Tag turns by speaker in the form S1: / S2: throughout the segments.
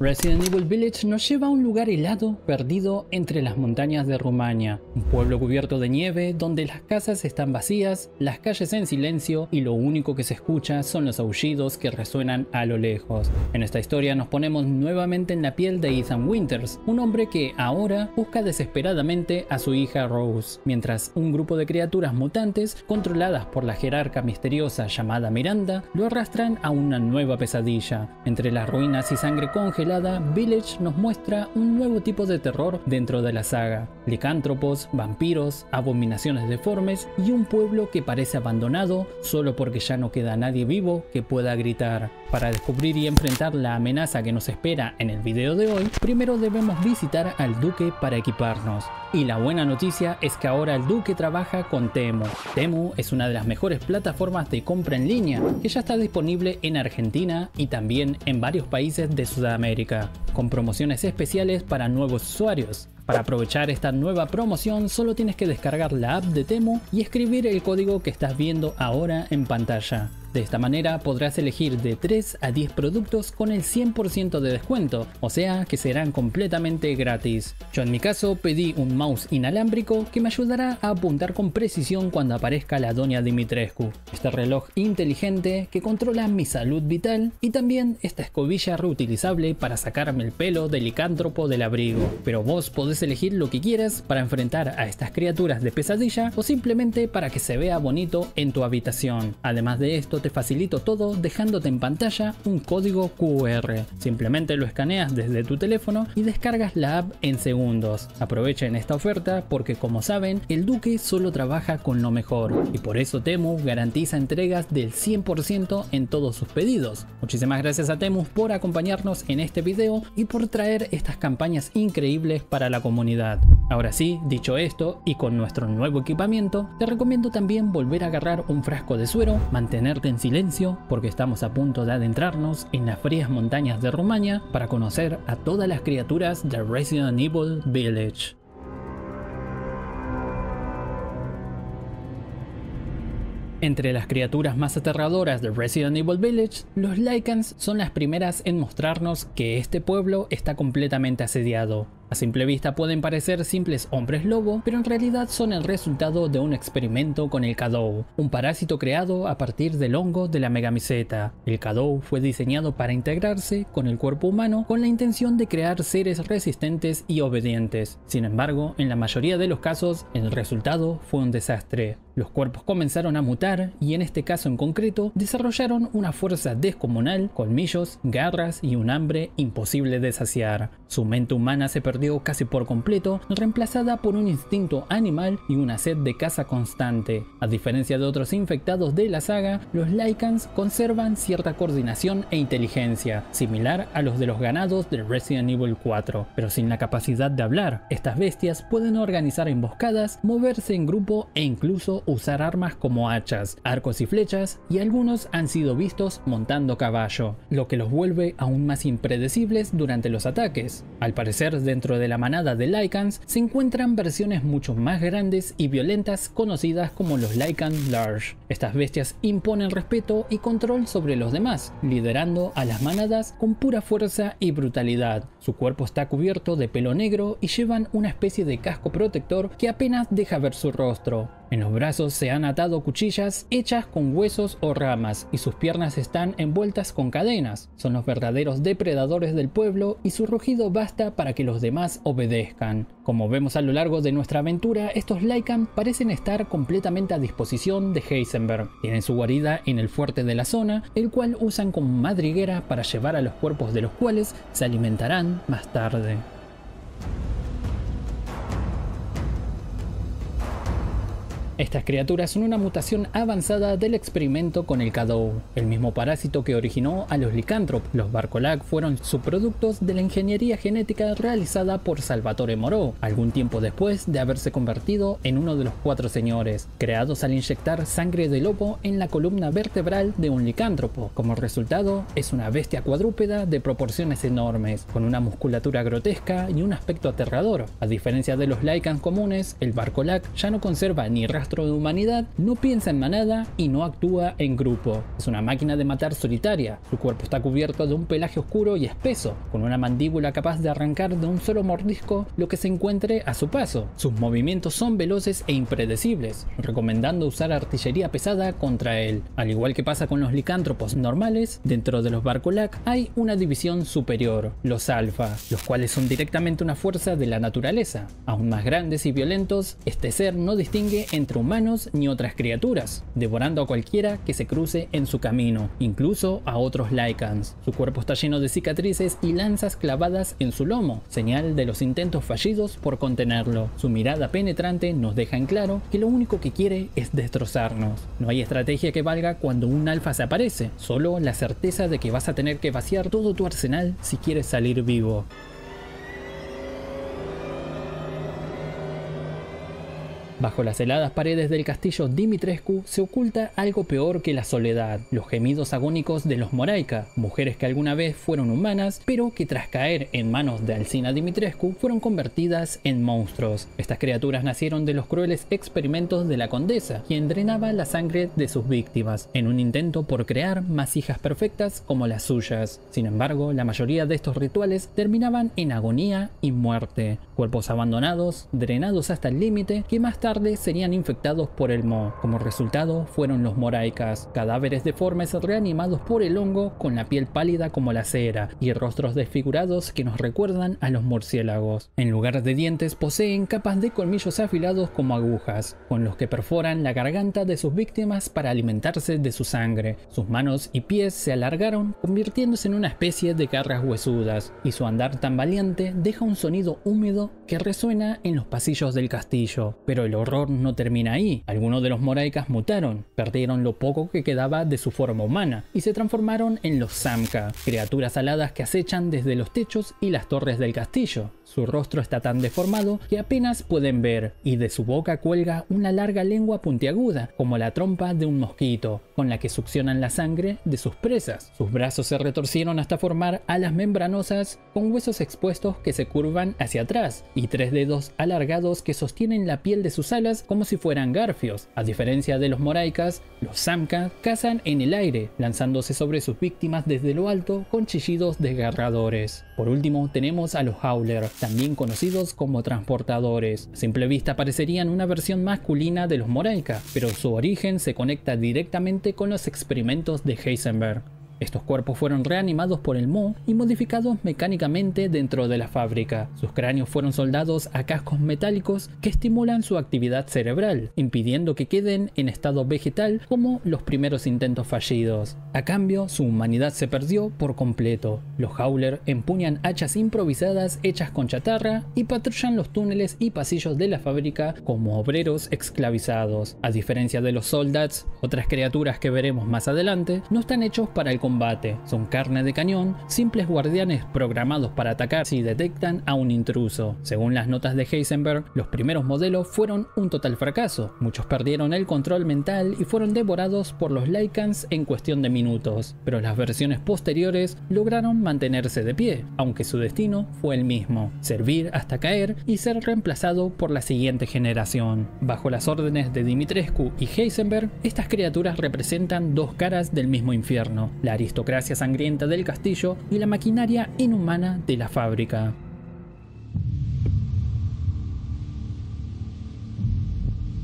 S1: Resident Evil Village nos lleva a un lugar helado perdido entre las montañas de Rumania, un pueblo cubierto de nieve donde las casas están vacías, las calles en silencio y lo único que se escucha son los aullidos que resuenan a lo lejos. En esta historia nos ponemos nuevamente en la piel de Ethan Winters, un hombre que ahora busca desesperadamente a su hija Rose, mientras un grupo de criaturas mutantes controladas por la jerarca misteriosa llamada Miranda lo arrastran a una nueva pesadilla. Entre las ruinas y sangre congelada, Village nos muestra un nuevo tipo de terror dentro de la saga: licántropos, vampiros, abominaciones deformes y un pueblo que parece abandonado solo porque ya no queda nadie vivo que pueda gritar. Para descubrir y enfrentar la amenaza que nos espera en el video de hoy, primero debemos visitar al Duque para equiparnos. Y la buena noticia es que ahora el Duque trabaja con Temu. Temu es una de las mejores plataformas de compra en línea que ya está disponible en Argentina y también en varios países de Sudamérica, con promociones especiales para nuevos usuarios. Para aprovechar esta nueva promoción solo tienes que descargar la app de Temu y escribir el código que estás viendo ahora en pantalla. De esta manera podrás elegir de 3 a 10 productos con el 100% de descuento, o sea que serán completamente gratis. Yo en mi caso pedí un mouse inalámbrico que me ayudará a apuntar con precisión cuando aparezca la Doña Dimitrescu, este reloj inteligente que controla mi salud vital y también esta escobilla reutilizable para sacarme el pelo del licántropo del abrigo. Pero vos podés elegir lo que quieras para enfrentar a estas criaturas de pesadilla o simplemente para que se vea bonito en tu habitación. Además de esto, te facilito todo dejándote en pantalla un código QR. Simplemente lo escaneas desde tu teléfono y descargas la app en segundos. Aprovechen esta oferta porque, como saben, el Duque solo trabaja con lo mejor y por eso Temu garantiza entregas del 100% en todos sus pedidos. Muchísimas gracias a Temu por acompañarnos en este video y por traer estas campañas increíbles para la comunidad. Ahora sí, dicho esto y con nuestro nuevo equipamiento, te recomiendo también volver a agarrar un frasco de suero, mantenerte en silencio porque estamos a punto de adentrarnos en las frías montañas de Rumania para conocer a todas las criaturas de Resident Evil Village. Entre las criaturas más aterradoras de Resident Evil Village, los Lycans son las primeras en mostrarnos que este pueblo está completamente asediado. A simple vista pueden parecer simples hombres lobo, pero en realidad son el resultado de un experimento con el Cadou, un parásito creado a partir del hongo de la megamiceta. El Cadou fue diseñado para integrarse con el cuerpo humano con la intención de crear seres resistentes y obedientes. Sin embargo, en la mayoría de los casos, el resultado fue un desastre. Los cuerpos comenzaron a mutar y en este caso en concreto desarrollaron una fuerza descomunal, colmillos, garras y un hambre imposible de saciar. Su mente humana se perdió casi por completo, reemplazada por un instinto animal y una sed de caza constante. A diferencia de otros infectados de la saga, los Lycans conservan cierta coordinación e inteligencia, similar a los de los ganados de Resident Evil 4, pero sin la capacidad de hablar. Estas bestias pueden organizar emboscadas, moverse en grupo e incluso usar armas como hachas, arcos y flechas, y algunos han sido vistos montando caballo, lo que los vuelve aún más impredecibles durante los ataques. Al parecer, dentro de la manada de Lycans se encuentran versiones mucho más grandes y violentas conocidas como los Lycan Large. Estas bestias imponen respeto y control sobre los demás, liderando a las manadas con pura fuerza y brutalidad. Su cuerpo está cubierto de pelo negro y llevan una especie de casco protector que apenas deja ver su rostro. En los brazos se han atado cuchillas hechas con huesos o ramas y sus piernas están envueltas con cadenas. Son los verdaderos depredadores del pueblo y su rugido basta para que los demás obedezcan. Como vemos a lo largo de nuestra aventura, estos Lycan parecen estar completamente a disposición de Heisenberg. Tienen su guarida en el fuerte de la zona, el cual usan como madriguera para llevar a los cuerpos de los cuales se alimentarán más tarde. Estas criaturas son una mutación avanzada del experimento con el Cadou, el mismo parásito que originó a los licántropos. Los Barcolac fueron subproductos de la ingeniería genética realizada por Salvatore Moreau, algún tiempo después de haberse convertido en uno de los Cuatro Señores, creados al inyectar sangre de lobo en la columna vertebral de un licántropo. Como resultado, es una bestia cuadrúpeda de proporciones enormes, con una musculatura grotesca y un aspecto aterrador. A diferencia de los Lycans comunes, el Barcolac ya no conserva ni rastro rastro de humanidad, no piensa en manada y no actúa en grupo. Es una máquina de matar solitaria. Su cuerpo está cubierto de un pelaje oscuro y espeso, con una mandíbula capaz de arrancar de un solo mordisco lo que se encuentre a su paso. Sus movimientos son veloces e impredecibles, recomendando usar artillería pesada contra él. Al igual que pasa con los licántropos normales, dentro de los Barcolac hay una división superior, los Alfa, los cuales son directamente una fuerza de la naturaleza. Aún más grandes y violentos, este ser no distingue entre humanos ni otras criaturas, devorando a cualquiera que se cruce en su camino, incluso a otros Lycans. Su cuerpo está lleno de cicatrices y lanzas clavadas en su lomo, señal de los intentos fallidos por contenerlo. Su mirada penetrante nos deja en claro que lo único que quiere es destrozarnos. No hay estrategia que valga cuando un alfa se aparece, solo la certeza de que vas a tener que vaciar todo tu arsenal si quieres salir vivo. Bajo las heladas paredes del castillo Dimitrescu se oculta algo peor que la soledad, los gemidos agónicos de los Moraika, mujeres que alguna vez fueron humanas, pero que tras caer en manos de Alcina Dimitrescu fueron convertidas en monstruos. Estas criaturas nacieron de los crueles experimentos de la condesa, quien drenaba la sangre de sus víctimas, en un intento por crear más hijas perfectas como las suyas. Sin embargo, la mayoría de estos rituales terminaban en agonía y muerte, cuerpos abandonados, drenados hasta el límite, que más tarde serían infectados por el moho. Como resultado fueron los Moraikas, cadáveres deformes reanimados por el hongo con la piel pálida como la cera y rostros desfigurados que nos recuerdan a los murciélagos. En lugar de dientes poseen capas de colmillos afilados como agujas, con los que perforan la garganta de sus víctimas para alimentarse de su sangre. Sus manos y pies se alargaron, convirtiéndose en una especie de garras huesudas, y su andar tan valiente deja un sonido húmedo que resuena en los pasillos del castillo. Pero el horror no termina ahí. Algunos de los Moraikas mutaron, perdieron lo poco que quedaba de su forma humana y se transformaron en los Samka, criaturas aladas que acechan desde los techos y las torres del castillo. Su rostro está tan deformado que apenas pueden ver, y de su boca cuelga una larga lengua puntiaguda, como la trompa de un mosquito, con la que succionan la sangre de sus presas. Sus brazos se retorcieron hasta formar alas membranosas con huesos expuestos que se curvan hacia atrás, y 3 dedos alargados que sostienen la piel de sus alas como si fueran garfios. A diferencia de los Moraikas, los Samka cazan en el aire, lanzándose sobre sus víctimas desde lo alto con chillidos desgarradores. Por último tenemos a los Howler, también conocidos como transportadores. A simple vista parecerían una versión masculina de los Moraika, pero su origen se conecta directamente con los experimentos de Heisenberg. Estos cuerpos fueron reanimados por el moho y modificados mecánicamente dentro de la fábrica. Sus cráneos fueron soldados a cascos metálicos que estimulan su actividad cerebral, impidiendo que queden en estado vegetal como los primeros intentos fallidos. A cambio, su humanidad se perdió por completo. Los Howler empuñan hachas improvisadas hechas con chatarra y patrullan los túneles y pasillos de la fábrica como obreros esclavizados. A diferencia de los Soldats, otras criaturas que veremos más adelante, no están hechos para el combate. Son carne de cañón, simples guardianes programados para atacar si detectan a un intruso. Según las notas de Heisenberg, los primeros modelos fueron un total fracaso. Muchos perdieron el control mental y fueron devorados por los Lycans en cuestión de minutos, pero las versiones posteriores lograron mantenerse de pie, aunque su destino fue el mismo: servir hasta caer y ser reemplazado por la siguiente generación. Bajo las órdenes de Dimitrescu y Heisenberg, estas criaturas representan dos caras del mismo infierno: la aristocracia sangrienta del castillo y la maquinaria inhumana de la fábrica.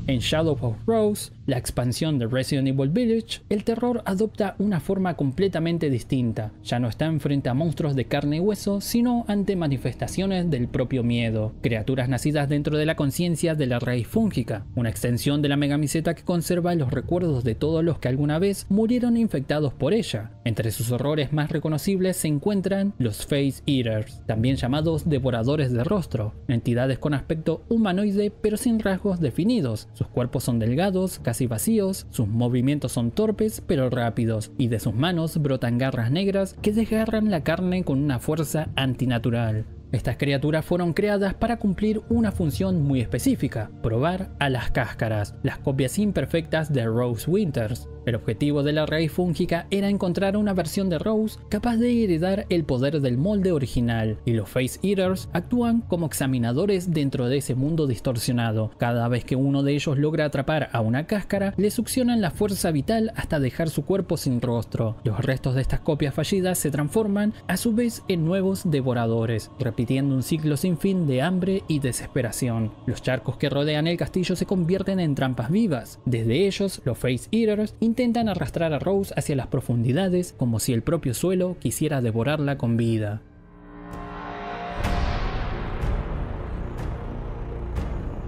S1: En Shadow of Rose, la expansión de Resident Evil Village, el terror adopta una forma completamente distinta. Ya no está frente a monstruos de carne y hueso, sino ante manifestaciones del propio miedo, criaturas nacidas dentro de la conciencia de la raíz fúngica, una extensión de la megamiseta que conserva los recuerdos de todos los que alguna vez murieron infectados por ella. Entre sus horrores más reconocibles se encuentran los Face Eaters, también llamados devoradores de rostro, entidades con aspecto humanoide pero sin rasgos definidos. Sus cuerpos son delgados, casi vacíos, sus movimientos son torpes pero rápidos, y de sus manos brotan garras negras que desgarran la carne con una fuerza antinatural. Estas criaturas fueron creadas para cumplir una función muy específica: probar a las cáscaras, las copias imperfectas de Rose Winters. El objetivo de la raíz fúngica era encontrar una versión de Rose capaz de heredar el poder del molde original, y los Face Eaters actúan como examinadores dentro de ese mundo distorsionado. Cada vez que uno de ellos logra atrapar a una cáscara, le succionan la fuerza vital hasta dejar su cuerpo sin rostro. Los restos de estas copias fallidas se transforman a su vez en nuevos devoradores, repitiendo un ciclo sin fin de hambre y desesperación. Los charcos que rodean el castillo se convierten en trampas vivas. Desde ellos, los Face Eaters intentan arrastrar a Rose hacia las profundidades como si el propio suelo quisiera devorarla con vida.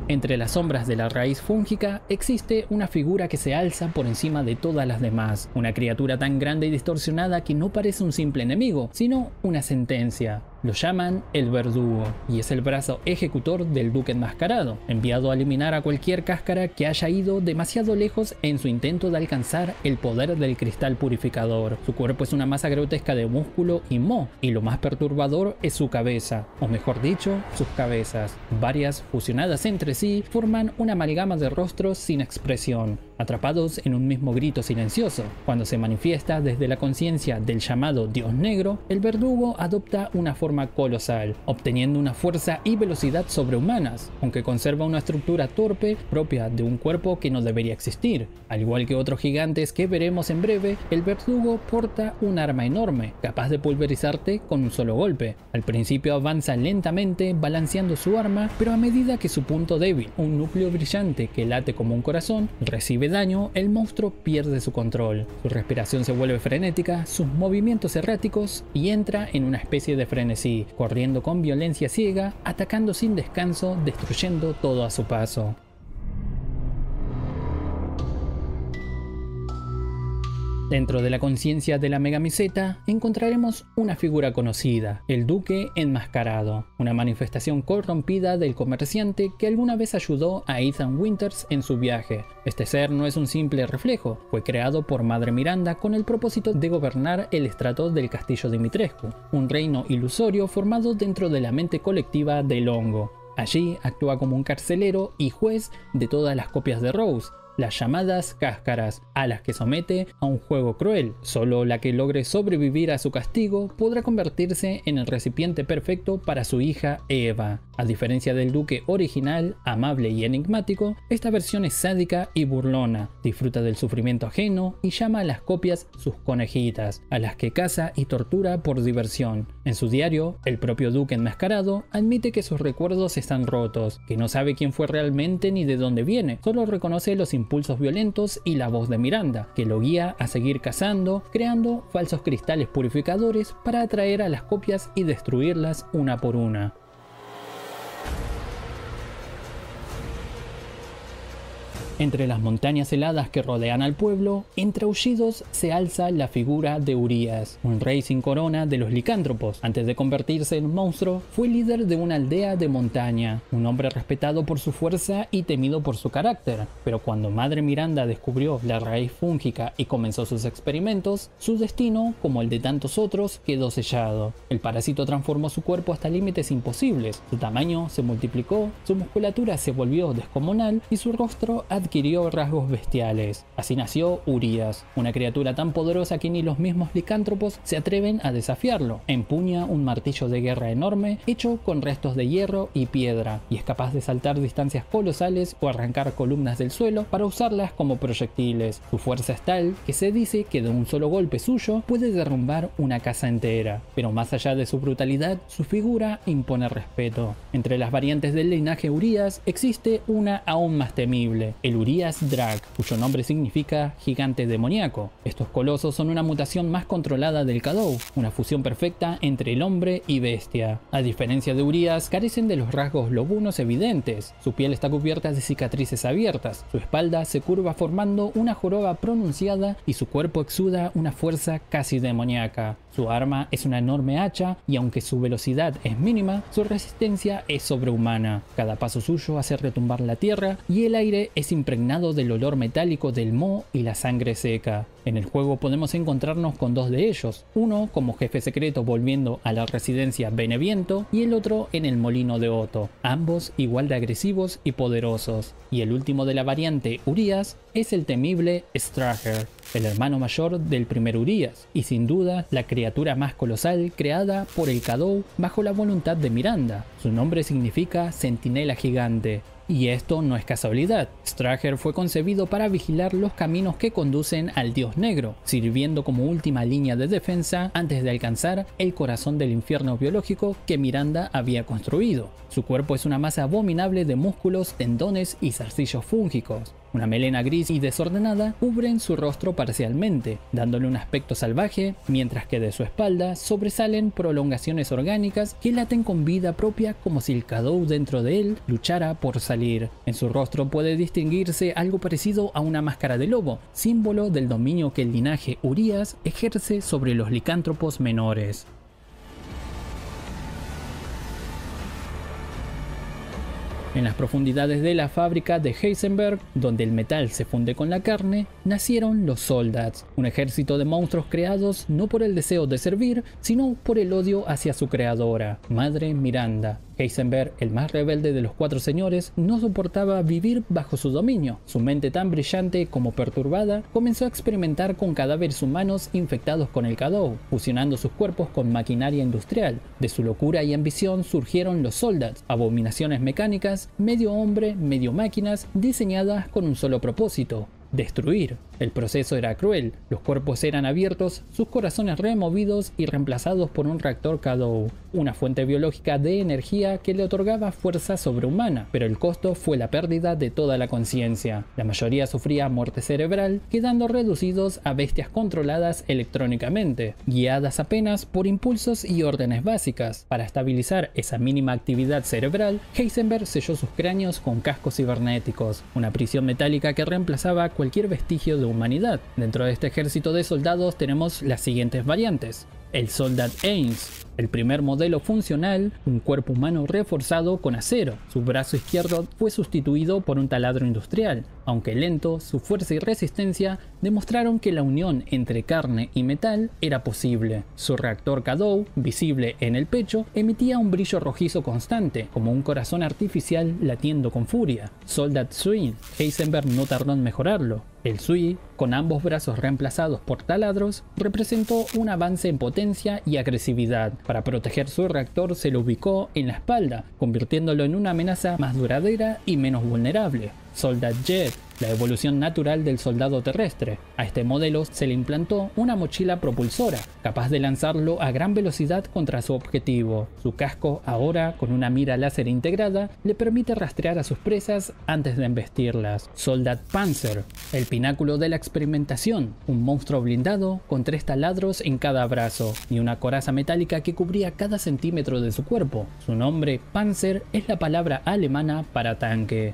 S1: Entre las sombras de la raíz fúngica existe una figura que se alza por encima de todas las demás, una criatura tan grande y distorsionada que no parece un simple enemigo, sino una sentencia. Lo llaman el Verdugo, y es el brazo ejecutor del Duque Enmascarado, enviado a eliminar a cualquier cáscara que haya ido demasiado lejos en su intento de alcanzar el poder del cristal purificador. Su cuerpo es una masa grotesca de músculo y moho, y lo más perturbador es su cabeza, o mejor dicho, sus cabezas. Varias, fusionadas entre sí, forman una amalgama de rostros sin expresión, atrapados en un mismo grito silencioso. Cuando se manifiesta desde la conciencia del llamado Dios Negro, el Verdugo adopta una forma colosal, obteniendo una fuerza y velocidad sobrehumanas, aunque conserva una estructura torpe propia de un cuerpo que no debería existir. Al igual que otros gigantes que veremos en breve, el Verdugo porta un arma enorme, capaz de pulverizarte con un solo golpe. Al principio avanza lentamente balanceando su arma, pero a medida que su punto débil, un núcleo brillante que late como un corazón, recibe daño, el monstruo pierde su control. Su respiración se vuelve frenética, sus movimientos erráticos, y entra en una especie de frenesí, corriendo con violencia ciega, atacando sin descanso, destruyendo todo a su paso. Dentro de la conciencia de la megamiseta encontraremos una figura conocida, el Duque Enmascarado, una manifestación corrompida del comerciante que alguna vez ayudó a Ethan Winters en su viaje. Este ser no es un simple reflejo, fue creado por Madre Miranda con el propósito de gobernar el estrato del castillo Dimitrescu, un reino ilusorio formado dentro de la mente colectiva del hongo. Allí actúa como un carcelero y juez de todas las copias de Rose, las llamadas cáscaras, a las que somete a un juego cruel. Solo la que logre sobrevivir a su castigo podrá convertirse en el recipiente perfecto para su hija Eva. A diferencia del duque original, amable y enigmático, esta versión es sádica y burlona, disfruta del sufrimiento ajeno y llama a las copias sus conejitas, a las que caza y tortura por diversión. En su diario, el propio duque enmascarado admite que sus recuerdos están rotos, que no sabe quién fue realmente ni de dónde viene, solo reconoce los impulsos violentos y la voz de Miranda, que lo guía a seguir cazando, creando falsos cristales purificadores para atraer a las copias y destruirlas una por una. Entre las montañas heladas que rodean al pueblo, entre aullidos se alza la figura de Urias, un rey sin corona de los licántropos. Antes de convertirse en un monstruo, fue líder de una aldea de montaña, un hombre respetado por su fuerza y temido por su carácter. Pero cuando Madre Miranda descubrió la raíz fúngica y comenzó sus experimentos, su destino, como el de tantos otros, quedó sellado. El parásito transformó su cuerpo hasta límites imposibles, su tamaño se multiplicó, su musculatura se volvió descomunal y su rostro adquirió rasgos bestiales. Así nació Urias, una criatura tan poderosa que ni los mismos licántropos se atreven a desafiarlo. Empuña un martillo de guerra enorme hecho con restos de hierro y piedra, y es capaz de saltar distancias colosales o arrancar columnas del suelo para usarlas como proyectiles. Su fuerza es tal que se dice que de un solo golpe suyo puede derrumbar una casa entera. Pero más allá de su brutalidad, su figura impone respeto. Entre las variantes del linaje Urias existe una aún más temible, el Urias Drag, cuyo nombre significa gigante demoníaco. Estos colosos son una mutación más controlada del Cadou, una fusión perfecta entre el hombre y bestia. A diferencia de Urias, carecen de los rasgos lobunos evidentes. Su piel está cubierta de cicatrices abiertas, su espalda se curva formando una joroba pronunciada y su cuerpo exuda una fuerza casi demoníaca. Su arma es una enorme hacha y aunque su velocidad es mínima, su resistencia es sobrehumana. Cada paso suyo hace retumbar la tierra y el aire es impregnado del olor metálico del moho y la sangre seca. En el juego podemos encontrarnos con dos de ellos, uno como jefe secreto volviendo a la residencia Beneviento y el otro en el molino de Otto, ambos igual de agresivos y poderosos. Y el último de la variante Urias es el temible Straher, el hermano mayor del primer Urias, y sin duda la criatura más colosal creada por el Cadou bajo la voluntad de Miranda. Su nombre significa centinela gigante. Y esto no es casualidad. Straher fue concebido para vigilar los caminos que conducen al Dios Negro, sirviendo como última línea de defensa antes de alcanzar el corazón del infierno biológico que Miranda había construido. Su cuerpo es una masa abominable de músculos, tendones y zarcillos fúngicos. Una melena gris y desordenada cubren su rostro parcialmente, dándole un aspecto salvaje, mientras que de su espalda sobresalen prolongaciones orgánicas que laten con vida propia como si el Cadou dentro de él luchara por salir. En su rostro puede distinguirse algo parecido a una máscara de lobo, símbolo del dominio que el linaje Urias ejerce sobre los licántropos menores. En las profundidades de la fábrica de Heisenberg, donde el metal se funde con la carne, nacieron los Soldats, un ejército de monstruos creados no por el deseo de servir, sino por el odio hacia su creadora, Madre Miranda. Heisenberg, el más rebelde de los cuatro señores, no soportaba vivir bajo su dominio. Su mente tan brillante como perturbada comenzó a experimentar con cadáveres humanos infectados con el Cadou, fusionando sus cuerpos con maquinaria industrial. De su locura y ambición surgieron los Soldats, abominaciones mecánicas, medio hombre, medio máquinas, diseñadas con un solo propósito: destruir. El proceso era cruel, los cuerpos eran abiertos, sus corazones removidos y reemplazados por un reactor Cadou, una fuente biológica de energía que le otorgaba fuerza sobrehumana, pero el costo fue la pérdida de toda la conciencia. La mayoría sufría muerte cerebral, quedando reducidos a bestias controladas electrónicamente, guiadas apenas por impulsos y órdenes básicas. Para estabilizar esa mínima actividad cerebral, Heisenberg selló sus cráneos con cascos cibernéticos, una prisión metálica que reemplazaba cualquier vestigio de humanidad. Dentro de este ejército de soldados tenemos las siguientes variantes: el Soldat Ains, el primer modelo funcional, un cuerpo humano reforzado con acero. Su brazo izquierdo fue sustituido por un taladro industrial. Aunque lento, su fuerza y resistencia demostraron que la unión entre carne y metal era posible. Su reactor Cadou, visible en el pecho, emitía un brillo rojizo constante, como un corazón artificial latiendo con furia. Soldat Sui, Heisenberg no tardó en mejorarlo. El Sui, con ambos brazos reemplazados por taladros, representó un avance en potencia y agresividad. Para proteger su reactor se lo ubicó en la espalda, convirtiéndolo en una amenaza más duradera y menos vulnerable. Soldat Jet, la evolución natural del soldado terrestre. A este modelo se le implantó una mochila propulsora, capaz de lanzarlo a gran velocidad contra su objetivo. Su casco, ahora con una mira láser integrada, le permite rastrear a sus presas antes de embestirlas. Soldat Panzer, el pináculo de la experimentación, un monstruo blindado con 3 taladros en cada brazo y una coraza metálica que cubría cada centímetro de su cuerpo. Su nombre, Panzer, es la palabra alemana para tanque.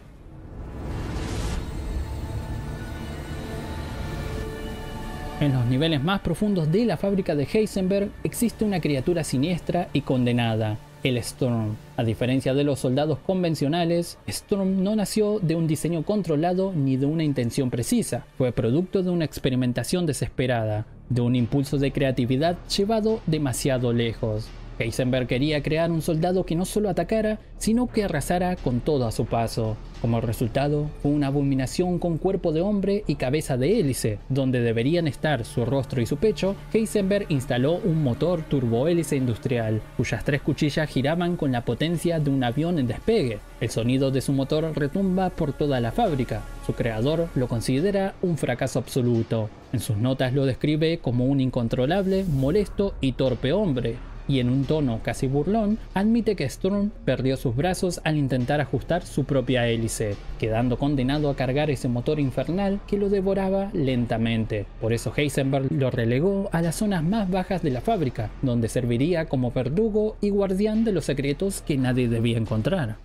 S1: En los niveles más profundos de la fábrica de Heisenberg existe una criatura siniestra y condenada, el Storm. A diferencia de los soldados convencionales, Storm no nació de un diseño controlado ni de una intención precisa. Fue producto de una experimentación desesperada, de un impulso de creatividad llevado demasiado lejos. Heisenberg quería crear un soldado que no solo atacara, sino que arrasara con todo a su paso. Como resultado, fue una abominación con cuerpo de hombre y cabeza de hélice. Donde deberían estar su rostro y su pecho, Heisenberg instaló un motor turbohélice industrial, cuyas 3 cuchillas giraban con la potencia de un avión en despegue. El sonido de su motor retumba por toda la fábrica. Su creador lo considera un fracaso absoluto. En sus notas lo describe como un incontrolable, molesto y torpe hombre. Y en un tono casi burlón, admite que Storm perdió sus brazos al intentar ajustar su propia hélice, quedando condenado a cargar ese motor infernal que lo devoraba lentamente. Por eso Heisenberg lo relegó a las zonas más bajas de la fábrica, donde serviría como verdugo y guardián de los secretos que nadie debía encontrar.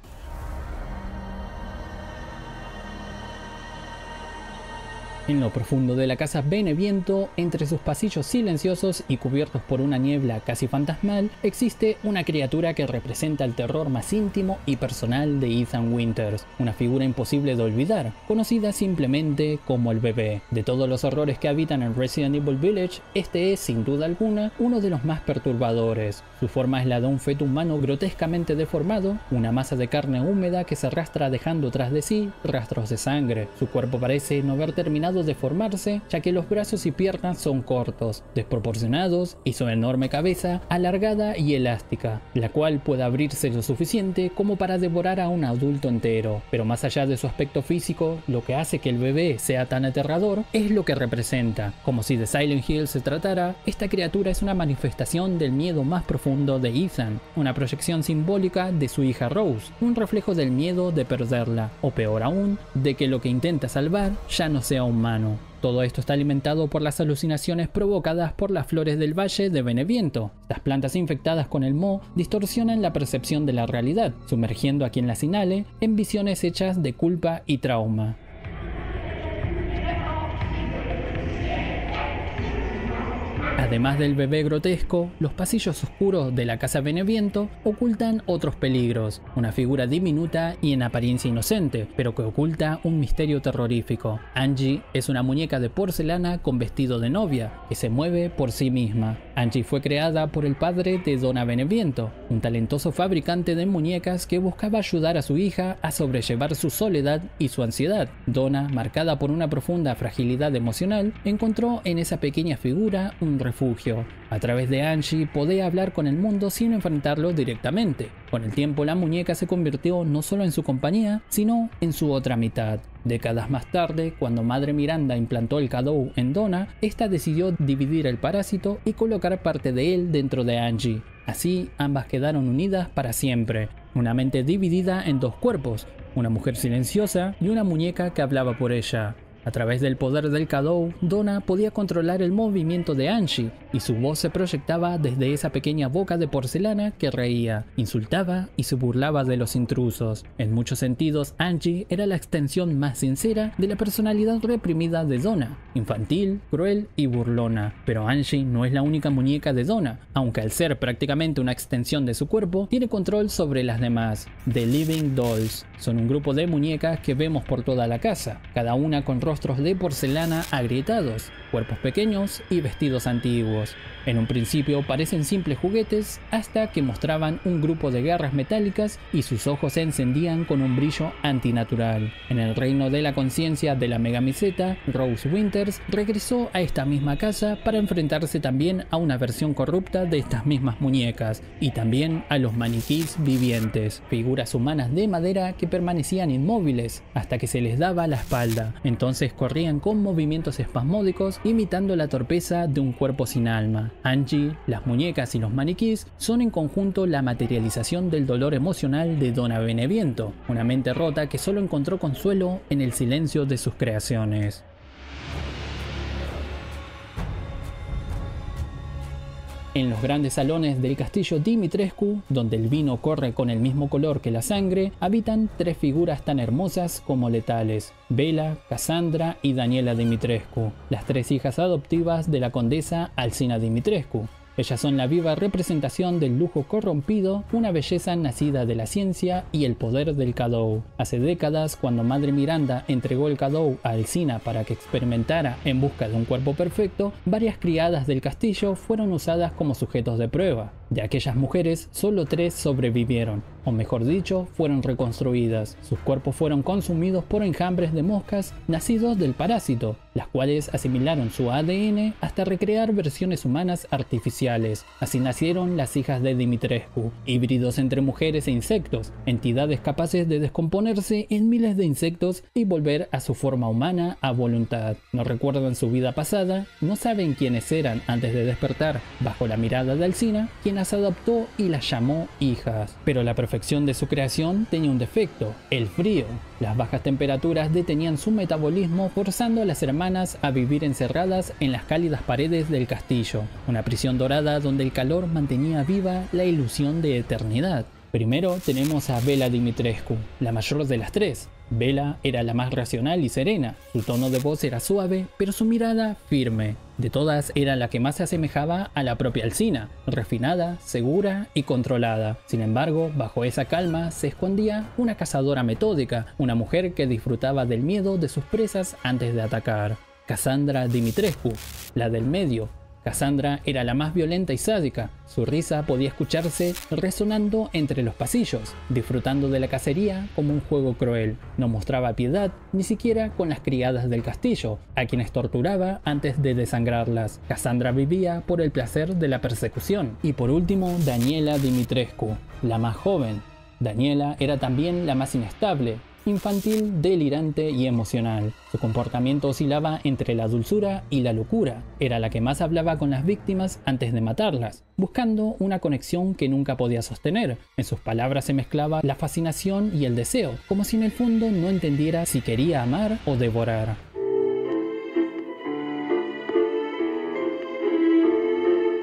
S1: En lo profundo de la casa Beneviento, entre sus pasillos silenciosos y cubiertos por una niebla casi fantasmal, existe una criatura que representa el terror más íntimo y personal de Ethan Winters, una figura imposible de olvidar, conocida simplemente como el bebé. De todos los horrores que habitan en Resident Evil Village, este es, sin duda alguna, uno de los más perturbadores. Su forma es la de un feto humano grotescamente deformado, una masa de carne húmeda que se arrastra dejando tras de sí rastros de sangre. Su cuerpo parece no haber terminado pudo deformarse, ya que los brazos y piernas son cortos, desproporcionados y su enorme cabeza alargada y elástica, la cual puede abrirse lo suficiente como para devorar a un adulto entero. Pero más allá de su aspecto físico, lo que hace que el bebé sea tan aterrador es lo que representa. Como si de Silent Hill se tratara, esta criatura es una manifestación del miedo más profundo de Ethan, una proyección simbólica de su hija Rose, un reflejo del miedo de perderla, o peor aún, de que lo que intenta salvar ya no sea humano. Todo esto está alimentado por las alucinaciones provocadas por las flores del valle de Beneviento. Las plantas infectadas con el moho distorsionan la percepción de la realidad, sumergiendo a quien las inhale en visiones hechas de culpa y trauma. Además del bebé grotesco, los pasillos oscuros de la casa Beneviento ocultan otros peligros, una figura diminuta y en apariencia inocente, pero que oculta un misterio terrorífico. Angie es una muñeca de porcelana con vestido de novia, que se mueve por sí misma. Angie fue creada por el padre de Donna Beneviento, un talentoso fabricante de muñecas que buscaba ayudar a su hija a sobrellevar su soledad y su ansiedad. Donna, marcada por una profunda fragilidad emocional, encontró en esa pequeña figura un refugio. A través de Angie podía hablar con el mundo sin enfrentarlo directamente. Con el tiempo la muñeca se convirtió no solo en su compañía, sino en su otra mitad. Décadas más tarde, cuando Madre Miranda implantó el Shadow en Donna, esta decidió dividir el parásito y colocar parte de él dentro de Angie. Así, ambas quedaron unidas para siempre. Una mente dividida en dos cuerpos, una mujer silenciosa y una muñeca que hablaba por ella. A través del poder del Shadow, Donna podía controlar el movimiento de Angie y su voz se proyectaba desde esa pequeña boca de porcelana que reía, insultaba y se burlaba de los intrusos. En muchos sentidos, Angie era la extensión más sincera de la personalidad reprimida de Donna, infantil, cruel y burlona. Pero Angie no es la única muñeca de Donna, aunque al ser prácticamente una extensión de su cuerpo, tiene control sobre las demás. The Living Dolls son un grupo de muñecas que vemos por toda la casa, cada una con rostros de porcelana agrietados, cuerpos pequeños y vestidos antiguos. En un principio parecen simples juguetes hasta que mostraban un grupo de garras metálicas y sus ojos se encendían con un brillo antinatural. En el reino de la conciencia de la megamiseta, Rose Winters regresó a esta misma casa para enfrentarse también a una versión corrupta de estas mismas muñecas y también a los maniquís vivientes, figuras humanas de madera que permanecían inmóviles hasta que se les daba la espalda. Entonces corrían con movimientos espasmódicos imitando la torpeza de un cuerpo sin alma. Angie, las muñecas y los maniquís son en conjunto la materialización del dolor emocional de Donna Beneviento, una mente rota que solo encontró consuelo en el silencio de sus creaciones. En los grandes salones del castillo Dimitrescu, donde el vino corre con el mismo color que la sangre, habitan tres figuras tan hermosas como letales: Bella, Cassandra y Daniela Dimitrescu, las tres hijas adoptivas de la condesa Alcina Dimitrescu. Ellas son la viva representación del lujo corrompido, una belleza nacida de la ciencia y el poder del Shadow. Hace décadas, cuando Madre Miranda entregó el Shadow a Alcina para que experimentara en busca de un cuerpo perfecto, varias criadas del castillo fueron usadas como sujetos de prueba. De aquellas mujeres, solo 3 sobrevivieron, o mejor dicho, fueron reconstruidas. Sus cuerpos fueron consumidos por enjambres de moscas nacidos del parásito, las cuales asimilaron su ADN hasta recrear versiones humanas artificiales. Así nacieron las hijas de Dimitrescu, híbridos entre mujeres e insectos, entidades capaces de descomponerse en miles de insectos y volver a su forma humana a voluntad. No recuerdan su vida pasada, no saben quiénes eran antes de despertar bajo la mirada de Alcina, quien las adoptó y las llamó hijas. Pero la perfección de su creación tenía un defecto: el frío. Las bajas temperaturas detenían su metabolismo, forzando a las hermanas a vivir encerradas en las cálidas paredes del castillo, una prisión dorada donde el calor mantenía viva la ilusión de eternidad. Primero tenemos a Bella Dimitrescu, la mayor de las 3. Bella era la más racional y serena, su tono de voz era suave, pero su mirada firme. De todas era la que más se asemejaba a la propia Alcina, refinada, segura y controlada. Sin embargo, bajo esa calma se escondía una cazadora metódica, una mujer que disfrutaba del miedo de sus presas antes de atacar. Cassandra Dimitrescu, la del medio, Cassandra era la más violenta y sádica. Su risa podía escucharse resonando entre los pasillos, disfrutando de la cacería como un juego cruel. No mostraba piedad ni siquiera con las criadas del castillo, a quienes torturaba antes de desangrarlas. Cassandra vivía por el placer de la persecución. Y por último, Daniela Dimitrescu, la más joven. Daniela era también la más inestable, infantil, delirante y emocional. Su comportamiento oscilaba entre la dulzura y la locura. Era la que más hablaba con las víctimas antes de matarlas, buscando una conexión que nunca podía sostener. En sus palabras se mezclaba la fascinación y el deseo, como si en el fondo no entendiera si quería amar o devorar.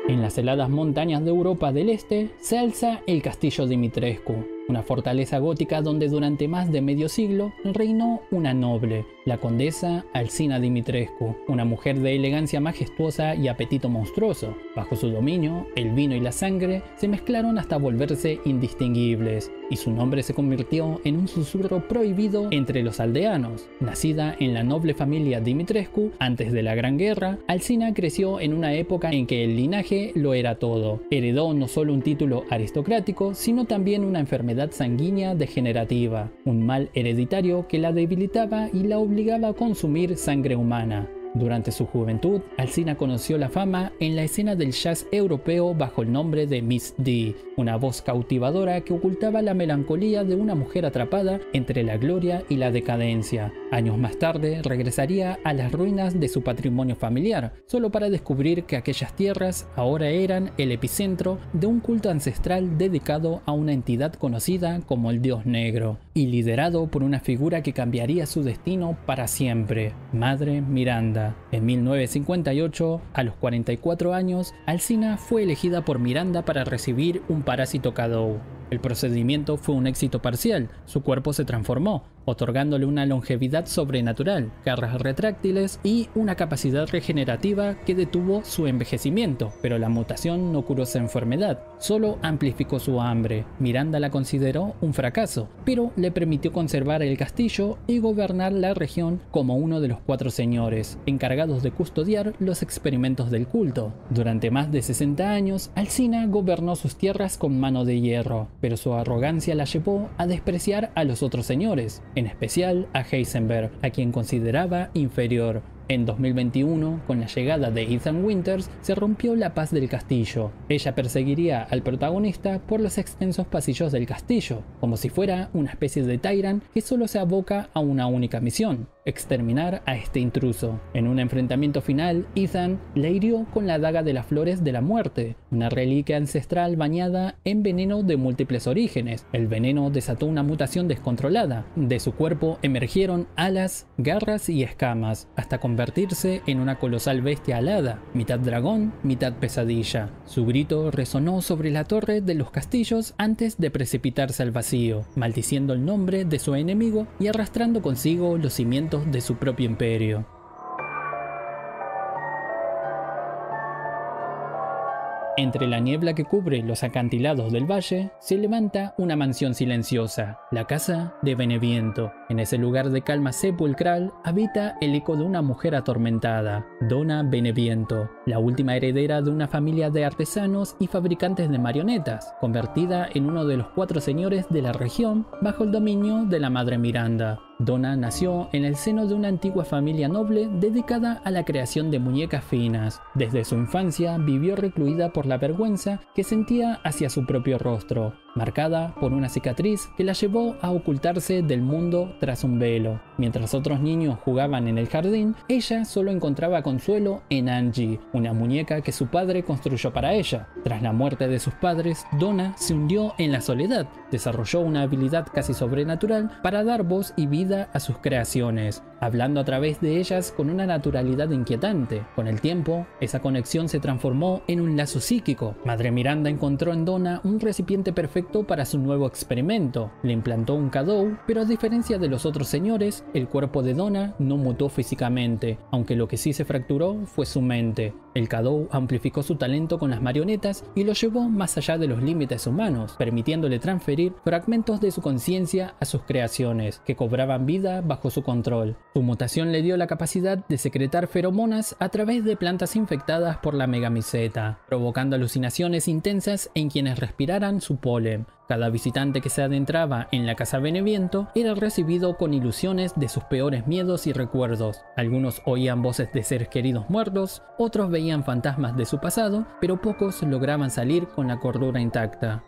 S1: En las heladas montañas de Europa del Este se alza el Castillo Dimitrescu, una fortaleza gótica donde durante más de medio siglo reinó una noble, la condesa Alcina Dimitrescu, una mujer de elegancia majestuosa y apetito monstruoso. Bajo su dominio, el vino y la sangre se mezclaron hasta volverse indistinguibles, y su nombre se convirtió en un susurro prohibido entre los aldeanos. Nacida en la noble familia Dimitrescu antes de la Gran Guerra, Alcina creció en una época en que el linaje lo era todo. Heredó no solo un título aristocrático, sino también una enfermedad sanguínea degenerativa, un mal hereditario que la debilitaba y la obligaba a consumir sangre humana. Durante su juventud, Alcina conoció la fama en la escena del jazz europeo bajo el nombre de Miss D, una voz cautivadora que ocultaba la melancolía de una mujer atrapada entre la gloria y la decadencia. Años más tarde regresaría a las ruinas de su patrimonio familiar, solo para descubrir que aquellas tierras ahora eran el epicentro de un culto ancestral dedicado a una entidad conocida como el Dios Negro, y liderado por una figura que cambiaría su destino para siempre, Madre Miranda. En 1958, a los 44 años, Alcina fue elegida por Miranda para recibir un parásito Cadou. El procedimiento fue un éxito parcial, su cuerpo se transformó, otorgándole una longevidad sobrenatural, garras retráctiles y una capacidad regenerativa que detuvo su envejecimiento, pero la mutación no curó su enfermedad, solo amplificó su hambre. Miranda la consideró un fracaso, pero le permitió conservar el castillo y gobernar la región como uno de los 4 señores, encargados de custodiar los experimentos del culto. Durante más de 60 años, Alcina gobernó sus tierras con mano de hierro, pero su arrogancia la llevó a despreciar a los otros señores, en especial a Heisenberg, a quien consideraba inferior. En 2021, con la llegada de Ethan Winters, se rompió la paz del castillo. Ella perseguiría al protagonista por los extensos pasillos del castillo, como si fuera una especie de Tyrant que solo se aboca a una única misión: exterminar a este intruso. En un enfrentamiento final, Ethan le hirió con la daga de las flores de la muerte, una reliquia ancestral bañada en veneno de múltiples orígenes. El veneno desató una mutación descontrolada. De su cuerpo emergieron alas, garras y escamas, hasta convertirse en una colosal bestia alada, mitad dragón, mitad pesadilla. Su grito resonó sobre la torre de los castillos antes de precipitarse al vacío, maldiciendo el nombre de su enemigo y arrastrando consigo los cimientos de su propio imperio. Entre la niebla que cubre los acantilados del valle, se levanta una mansión silenciosa, la casa de Beneviento. En ese lugar de calma sepulcral habita el eco de una mujer atormentada, Donna Beneviento, la última heredera de una familia de artesanos y fabricantes de marionetas, convertida en uno de los 4 señores de la región bajo el dominio de la Madre Miranda. Donna nació en el seno de una antigua familia noble dedicada a la creación de muñecas finas. Desde su infancia vivió recluida por la vergüenza que sentía hacia su propio rostro, marcada por una cicatriz que la llevó a ocultarse del mundo tras un velo. Mientras otros niños jugaban en el jardín, ella solo encontraba consuelo en Angie, una muñeca que su padre construyó para ella. Tras la muerte de sus padres, Donna se hundió en la soledad, desarrolló una habilidad casi sobrenatural para dar voz y vida a sus creaciones, hablando a través de ellas con una naturalidad inquietante. Con el tiempo, esa conexión se transformó en un lazo psíquico. Madre Miranda encontró en Donna un recipiente perfecto perfecto para su nuevo experimento. Le implantó un Cadou, pero a diferencia de los otros señores, el cuerpo de Donna no mutó físicamente, aunque lo que sí se fracturó fue su mente. El Cadou amplificó su talento con las marionetas y lo llevó más allá de los límites humanos, permitiéndole transferir fragmentos de su conciencia a sus creaciones, que cobraban vida bajo su control. Su mutación le dio la capacidad de secretar feromonas a través de plantas infectadas por la megamiceta, provocando alucinaciones intensas en quienes respiraran su polen. Cada visitante que se adentraba en la casa Beneviento era recibido con ilusiones de sus peores miedos y recuerdos. Algunos oían voces de seres queridos muertos, otros veían fantasmas de su pasado, pero pocos lograban salir con la cordura intacta.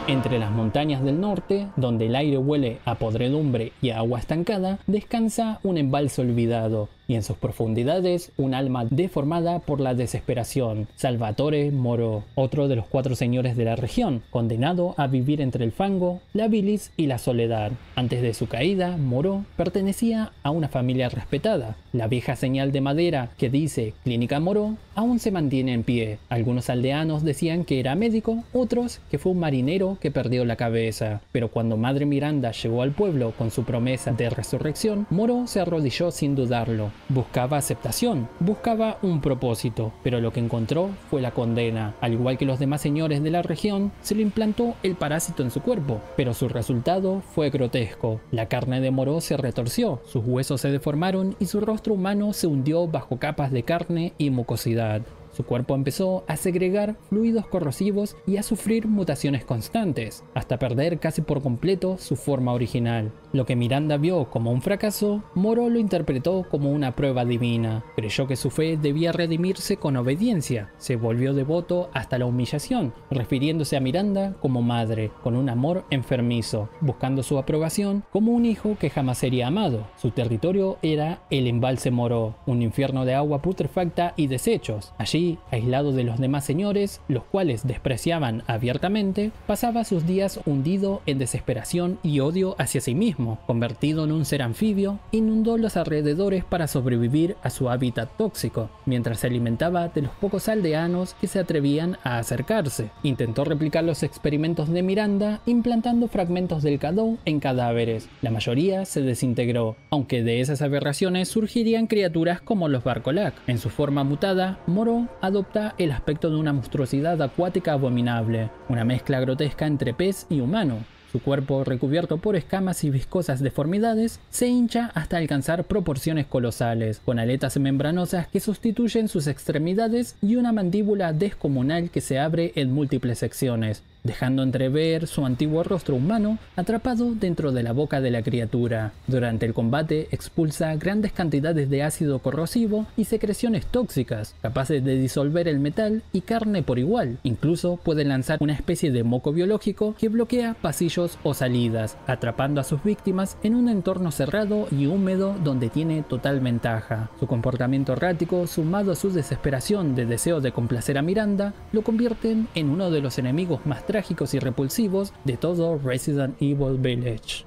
S1: Entre las montañas del norte, donde el aire huele a podredumbre y a agua estancada, descansa un embalse olvidado, y en sus profundidades un alma deformada por la desesperación, Salvatore Moreau, otro de los 4 señores de la región, condenado a vivir entre el fango, la bilis y la soledad. Antes de su caída, Moreau pertenecía a una familia respetada. La vieja señal de madera que dice Clínica Moreau aún se mantiene en pie. Algunos aldeanos decían que era médico, otros que fue un marinero que perdió la cabeza. Pero cuando Madre Miranda llegó al pueblo con su promesa de resurrección, Moreau se arrodilló sin dudarlo. Buscaba aceptación, buscaba un propósito, pero lo que encontró fue la condena. Al igual que los demás señores de la región, se le implantó el parásito en su cuerpo, pero su resultado fue grotesco. La carne de Moreau se retorció, sus huesos se deformaron y su rostro humano se hundió bajo capas de carne y mucosidad. Su cuerpo empezó a segregar fluidos corrosivos y a sufrir mutaciones constantes, hasta perder casi por completo su forma original. Lo que Miranda vio como un fracaso, Moreau lo interpretó como una prueba divina. Creyó que su fe debía redimirse con obediencia. Se volvió devoto hasta la humillación, refiriéndose a Miranda como madre, con un amor enfermizo, buscando su aprobación como un hijo que jamás sería amado. Su territorio era el embalse Moreau, un infierno de agua putrefacta y desechos. Allí, aislado de los demás señores, los cuales despreciaban abiertamente, pasaba sus días hundido en desesperación y odio hacia sí mismo. Convertido en un ser anfibio, inundó los alrededores para sobrevivir a su hábitat tóxico, mientras se alimentaba de los pocos aldeanos que se atrevían a acercarse. Intentó replicar los experimentos de Miranda, implantando fragmentos del Cadou en cadáveres. La mayoría se desintegró, aunque de esas aberraciones surgirían criaturas como los Barcolac. En su forma mutada, Moreau adopta el aspecto de una monstruosidad acuática abominable, una mezcla grotesca entre pez y humano. Su cuerpo, recubierto por escamas y viscosas deformidades, se hincha hasta alcanzar proporciones colosales, con aletas membranosas que sustituyen sus extremidades y una mandíbula descomunal que se abre en múltiples secciones, dejando entrever su antiguo rostro humano atrapado dentro de la boca de la criatura. Durante el combate expulsa grandes cantidades de ácido corrosivo y secreciones tóxicas, capaces de disolver el metal y carne por igual. Incluso puede lanzar una especie de moco biológico que bloquea pasillos o salidas, atrapando a sus víctimas en un entorno cerrado y húmedo donde tiene total ventaja. Su comportamiento errático, sumado a su desesperación de deseo de complacer a Miranda, lo convierten en uno de los enemigos más trágicos y repulsivos de todo Resident Evil Village.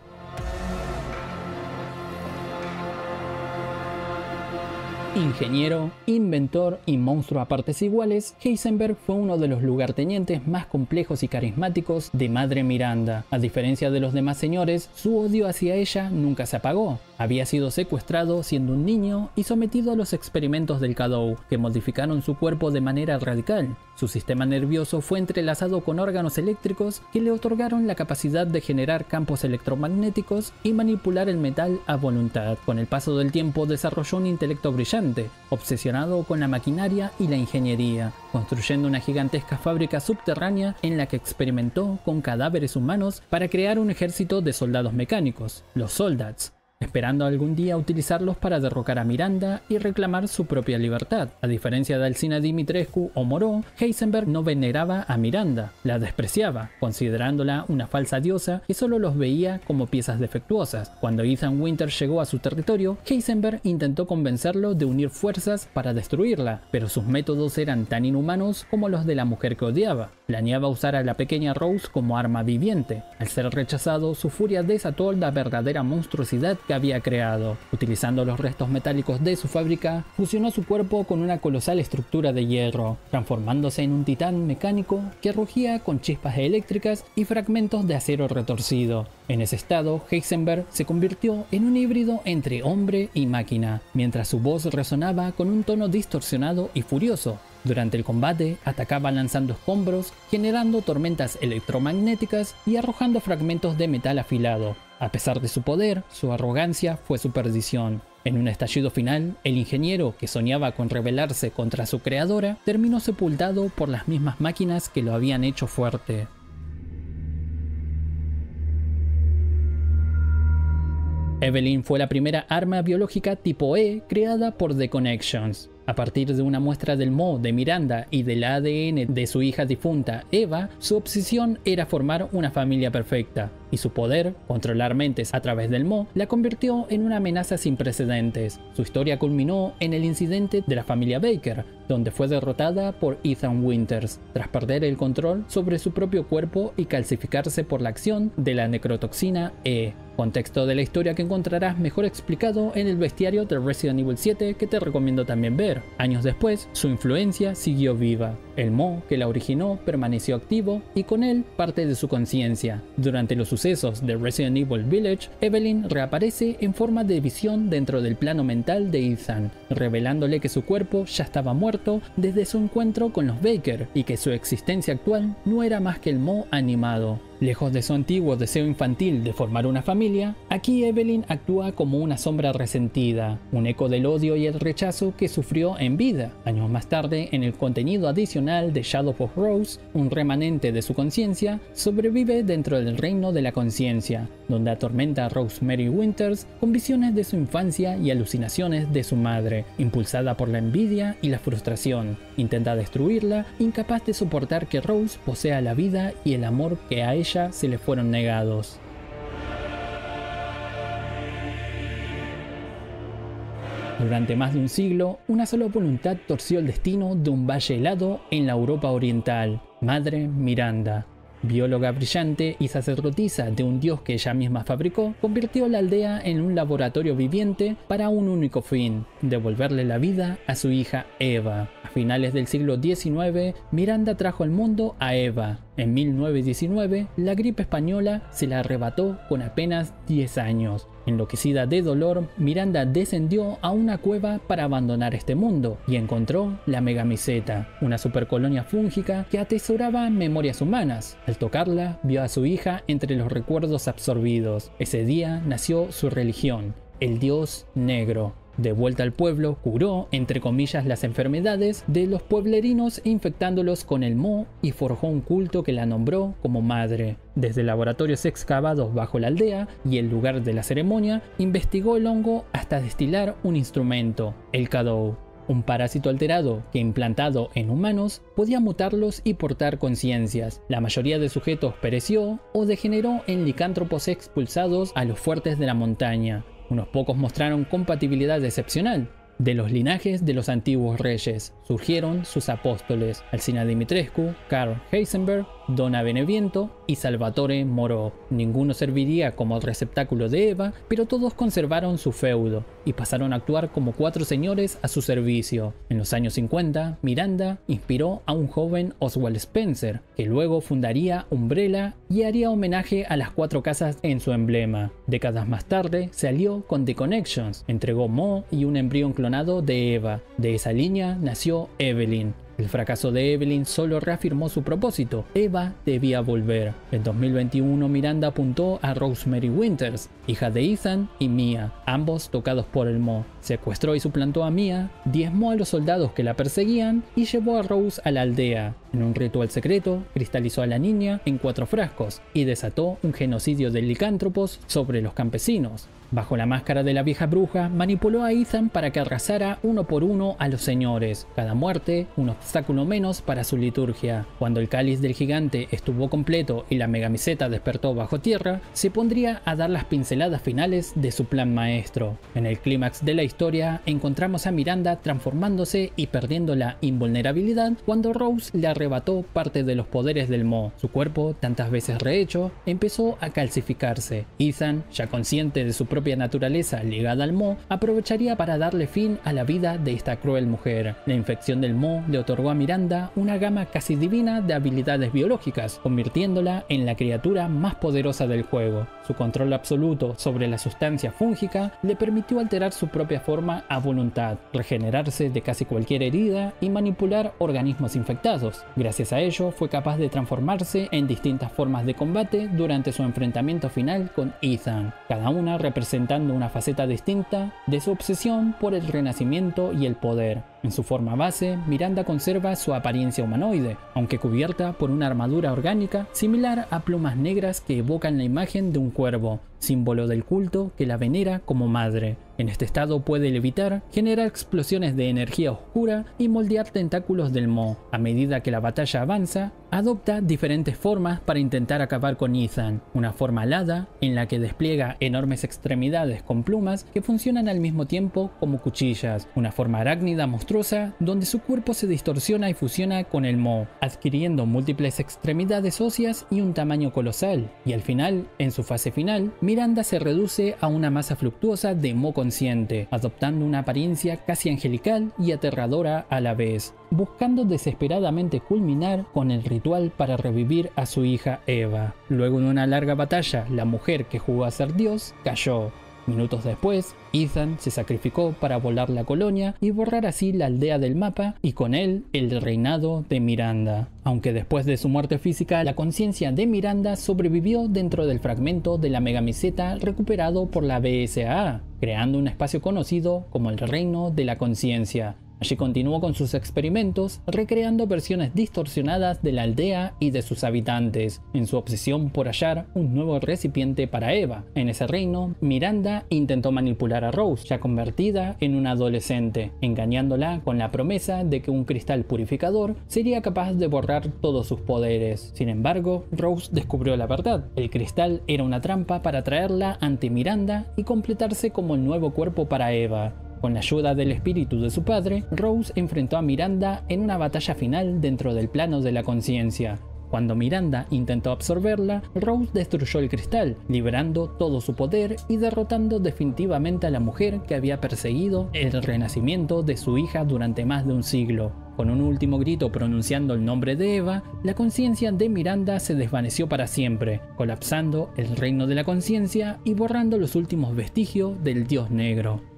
S1: Ingeniero, inventor y monstruo a partes iguales, Heisenberg fue uno de los lugartenientes más complejos y carismáticos de Madre Miranda. A diferencia de los demás señores, su odio hacia ella nunca se apagó. Había sido secuestrado siendo un niño y sometido a los experimentos del Cadou, que modificaron su cuerpo de manera radical. Su sistema nervioso fue entrelazado con órganos eléctricos que le otorgaron la capacidad de generar campos electromagnéticos y manipular el metal a voluntad. Con el paso del tiempo desarrolló un intelecto brillante, obsesionado con la maquinaria y la ingeniería, construyendo una gigantesca fábrica subterránea en la que experimentó con cadáveres humanos para crear un ejército de soldados mecánicos, los Soldats, esperando algún día utilizarlos para derrocar a Miranda y reclamar su propia libertad. A diferencia de Alcina Dimitrescu o Moreau, Heisenberg no veneraba a Miranda, la despreciaba, considerándola una falsa diosa que solo los veía como piezas defectuosas. Cuando Ethan Winter llegó a su territorio, Heisenberg intentó convencerlo de unir fuerzas para destruirla, pero sus métodos eran tan inhumanos como los de la mujer que odiaba. Planeaba usar a la pequeña Rose como arma viviente. Al ser rechazado, su furia desató la verdadera monstruosidad que había creado. Utilizando los restos metálicos de su fábrica, fusionó su cuerpo con una colosal estructura de hierro, transformándose en un titán mecánico que rugía con chispas eléctricas y fragmentos de acero retorcido. En ese estado, Heisenberg se convirtió en un híbrido entre hombre y máquina, mientras su voz resonaba con un tono distorsionado y furioso. Durante el combate, atacaba lanzando escombros, generando tormentas electromagnéticas y arrojando fragmentos de metal afilado. A pesar de su poder, su arrogancia fue su perdición. En un estallido final, el ingeniero, que soñaba con rebelarse contra su creadora, terminó sepultado por las mismas máquinas que lo habían hecho fuerte. Evelyn fue la primera arma biológica tipo E creada por The Connections. A partir de una muestra del Mo de Miranda y del ADN de su hija difunta Eva, su obsesión era formar una familia perfecta, y su poder, controlar mentes a través del Mo, la convirtió en una amenaza sin precedentes. Su historia culminó en el incidente de la familia Baker, donde fue derrotada por Ethan Winters, tras perder el control sobre su propio cuerpo y calcificarse por la acción de la necrotoxina E. Contexto de la historia que encontrarás mejor explicado en el bestiario de Resident Evil 7 que te recomiendo también ver. Años después, su influencia siguió viva. El Mo que la originó permaneció activo y con él parte de su conciencia. Durante los sucesos de Resident Evil Village, Evelyn reaparece en forma de visión dentro del plano mental de Ethan, revelándole que su cuerpo ya estaba muerto desde su encuentro con los Baker y que su existencia actual no era más que el Mo animado. Lejos de su antiguo deseo infantil de formar una familia, aquí Evelyn actúa como una sombra resentida, un eco del odio y el rechazo que sufrió en vida. Años más tarde, en el contenido adicional de Shadow of Rose, un remanente de su conciencia sobrevive dentro del reino de la conciencia, donde atormenta a Rosemary Winters con visiones de su infancia y alucinaciones de su madre, impulsada por la envidia y la frustración. Intenta destruirla, incapaz de soportar que Rose posea la vida y el amor que a ella se le fueron negados. Durante más de un siglo, una sola voluntad torció el destino de un valle helado en la Europa oriental: Madre Miranda. Bióloga brillante y sacerdotisa de un dios que ella misma fabricó, convirtió la aldea en un laboratorio viviente para un único fin: devolverle la vida a su hija Eva. A finales del siglo XIX, Miranda trajo al mundo a Eva. En 1919, la gripe española se la arrebató con apenas 10 años. Enloquecida de dolor, Miranda descendió a una cueva para abandonar este mundo y encontró la Megamiseta, una supercolonia fúngica que atesoraba memorias humanas. Al tocarla, vio a su hija entre los recuerdos absorbidos. Ese día nació su religión, el Dios Negro. De vuelta al pueblo, curó, entre comillas, las enfermedades de los pueblerinos infectándolos con el Mo y forjó un culto que la nombró como madre. Desde laboratorios excavados bajo la aldea y el lugar de la ceremonia, investigó el hongo hasta destilar un instrumento, el Cadou, un parásito alterado que, implantado en humanos, podía mutarlos y portar conciencias. La mayoría de sujetos pereció o degeneró en licántropos expulsados a los fuertes de la montaña. Unos pocos mostraron compatibilidad excepcional. De los linajes de los antiguos reyes surgieron sus apóstoles: Alcina Dimitrescu, Karl Heisenberg, Donna Beneviento y Salvatore Moro. Ninguno serviría como receptáculo de Eva, pero todos conservaron su feudo y pasaron a actuar como 4 señores a su servicio. En los años 50, Miranda inspiró a un joven Oswald Spencer, que luego fundaría Umbrella y haría homenaje a las 4 casas en su emblema. Décadas más tarde, se alió con The Connections, entregó Mo y un embrión clonado de Eva. De esa línea nació Evelyn. El fracaso de Evelyn solo reafirmó su propósito: Eva debía volver. En 2021, Miranda apuntó a Rosemary Winters, hija de Ethan y Mia, ambos tocados por el Mo. Secuestró y suplantó a Mia, diezmó a los soldados que la perseguían y llevó a Rose a la aldea. En un ritual secreto, cristalizó a la niña en 4 frascos y desató un genocidio de licántropos sobre los campesinos. Bajo la máscara de la vieja bruja, manipuló a Ethan para que arrasara uno por uno a los señores. Cada muerte, un obstáculo menos para su liturgia. Cuando el cáliz del gigante estuvo completo y la Megamiseta despertó bajo tierra, se pondría a dar las pinceladas finales de su plan maestro. En el clímax de la historia, encontramos a Miranda transformándose y perdiendo la invulnerabilidad cuando Rose le arrebata arrebató parte de los poderes del Mo. Su cuerpo, tantas veces rehecho, empezó a calcificarse. Ethan, ya consciente de su propia naturaleza ligada al Mo, aprovecharía para darle fin a la vida de esta cruel mujer. La infección del Mo le otorgó a Miranda una gama casi divina de habilidades biológicas, convirtiéndola en la criatura más poderosa del juego. Su control absoluto sobre la sustancia fúngica le permitió alterar su propia forma a voluntad, regenerarse de casi cualquier herida y manipular organismos infectados. Gracias a ello fue capaz de transformarse en distintas formas de combate durante su enfrentamiento final con Ethan, cada una representando una faceta distinta de su obsesión por el renacimiento y el poder. En su forma base, Miranda conserva su apariencia humanoide, aunque cubierta por una armadura orgánica similar a plumas negras que evocan la imagen de un cuervo, símbolo del culto que la venera como madre. En este estado puede levitar, generar explosiones de energía oscura y moldear tentáculos del Mo. A medida que la batalla avanza, adopta diferentes formas para intentar acabar con Ethan. Una forma alada, en la que despliega enormes extremidades con plumas que funcionan al mismo tiempo como cuchillas. Una forma arácnida monstruosa, donde su cuerpo se distorsiona y fusiona con el Mo, adquiriendo múltiples extremidades óseas y un tamaño colosal. Y al final, en su fase final, Miranda se reduce a una masa fluctuosa de Mo consciente, adoptando una apariencia casi angelical y aterradora a la vez, buscando desesperadamente culminar con el ritual para revivir a su hija Eva. Luego de una larga batalla, la mujer que jugó a ser Dios cayó. Minutos después, Ethan se sacrificó para volar la colonia y borrar así la aldea del mapa y con él el reinado de Miranda. Aunque después de su muerte física, la conciencia de Miranda sobrevivió dentro del fragmento de la megamiseta recuperado por la BSAA, creando un espacio conocido como el Reino de la Conciencia. Allí continuó con sus experimentos, recreando versiones distorsionadas de la aldea y de sus habitantes, en su obsesión por hallar un nuevo recipiente para Eva. En ese reino, Miranda intentó manipular a Rose, ya convertida en una adolescente, engañándola con la promesa de que un cristal purificador sería capaz de borrar todos sus poderes. Sin embargo, Rose descubrió la verdad. El cristal era una trampa para traerla ante Miranda y completarse como el nuevo cuerpo para Eva. Con la ayuda del espíritu de su padre, Rose enfrentó a Miranda en una batalla final dentro del plano de la conciencia. Cuando Miranda intentó absorberla, Rose destruyó el cristal, liberando todo su poder y derrotando definitivamente a la mujer que había perseguido el renacimiento de su hija durante más de un siglo. Con un último grito pronunciando el nombre de Eva, la conciencia de Miranda se desvaneció para siempre, colapsando el reino de la conciencia y borrando los últimos vestigios del dios negro.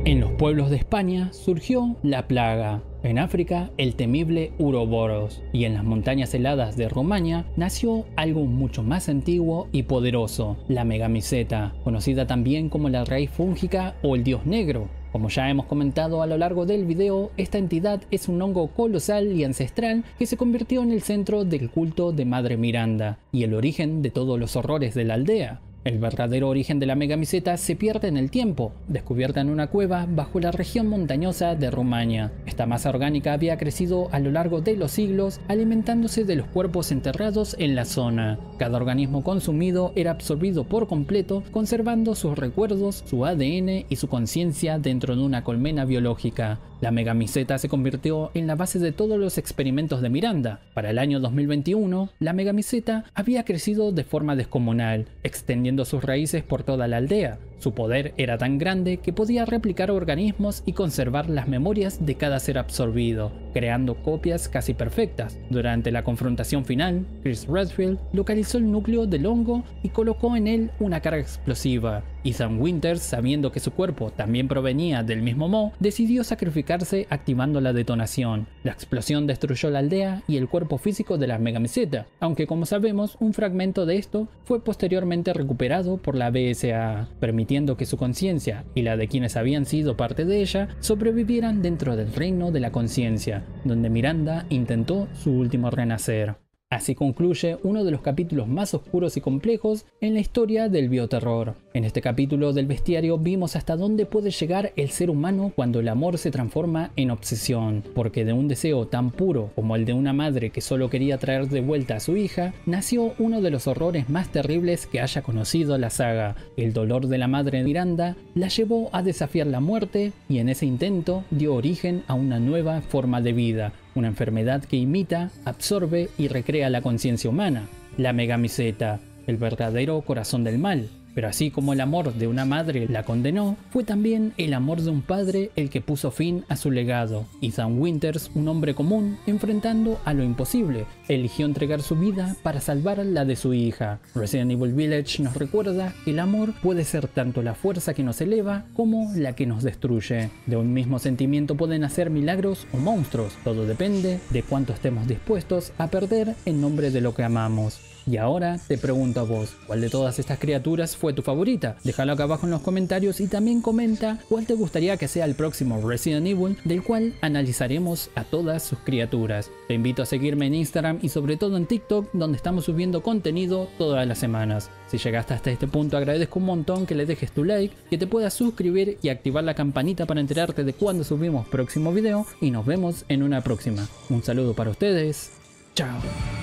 S1: En los pueblos de España surgió la plaga, en África el temible Uroboros, y en las montañas heladas de Rumania nació algo mucho más antiguo y poderoso, la megamiseta, conocida también como la raíz fúngica o el dios negro. Como ya hemos comentado a lo largo del video, esta entidad es un hongo colosal y ancestral que se convirtió en el centro del culto de Madre Miranda, y el origen de todos los horrores de la aldea. El verdadero origen de la megamiseta se pierde en el tiempo, descubierta en una cueva bajo la región montañosa de Rumania. Esta masa orgánica había crecido a lo largo de los siglos, alimentándose de los cuerpos enterrados en la zona. Cada organismo consumido era absorbido por completo, conservando sus recuerdos, su ADN y su conciencia dentro de una colmena biológica. La megamiseta se convirtió en la base de todos los experimentos de Miranda. Para el año 2021, la megamiseta había crecido de forma descomunal, extendiendo sus raíces por toda la aldea. Su poder era tan grande que podía replicar organismos y conservar las memorias de cada ser absorbido, creando copias casi perfectas. Durante la confrontación final, Chris Redfield localizó el núcleo del hongo y colocó en él una carga explosiva. Ethan Winters, sabiendo que su cuerpo también provenía del mismo Mo, decidió sacrificarse activando la detonación. La explosión destruyó la aldea y el cuerpo físico de la megamiseta, aunque como sabemos, un fragmento de esto fue posteriormente recuperado por la BSAA, permitiendo que su conciencia y la de quienes habían sido parte de ella sobrevivieran dentro del reino de la conciencia, donde Miranda intentó su último renacer. Así concluye uno de los capítulos más oscuros y complejos en la historia del bioterror. En este capítulo del bestiario vimos hasta dónde puede llegar el ser humano cuando el amor se transforma en obsesión, porque de un deseo tan puro como el de una madre que solo quería traer de vuelta a su hija, nació uno de los horrores más terribles que haya conocido la saga. El dolor de la madre Miranda la llevó a desafiar la muerte y en ese intento dio origen a una nueva forma de vida, una enfermedad que imita, absorbe y recrea la conciencia humana, la Megamiseta, el verdadero corazón del mal. Pero así como el amor de una madre la condenó, fue también el amor de un padre el que puso fin a su legado. Ethan Winters, un hombre común, enfrentando a lo imposible, eligió entregar su vida para salvar la de su hija. Resident Evil Village nos recuerda que el amor puede ser tanto la fuerza que nos eleva como la que nos destruye. De un mismo sentimiento pueden hacer milagros o monstruos, todo depende de cuánto estemos dispuestos a perder en nombre de lo que amamos. Y ahora te pregunto a vos, ¿cuál de todas estas criaturas fue tu favorita? Déjalo acá abajo en los comentarios y también comenta cuál te gustaría que sea el próximo Resident Evil, del cual analizaremos a todas sus criaturas. Te invito a seguirme en Instagram y sobre todo en TikTok, donde estamos subiendo contenido todas las semanas. Si llegaste hasta este punto, agradezco un montón que le dejes tu like, que te puedas suscribir y activar la campanita para enterarte de cuando subimos próximo video y nos vemos en una próxima. Un saludo para ustedes. Chao.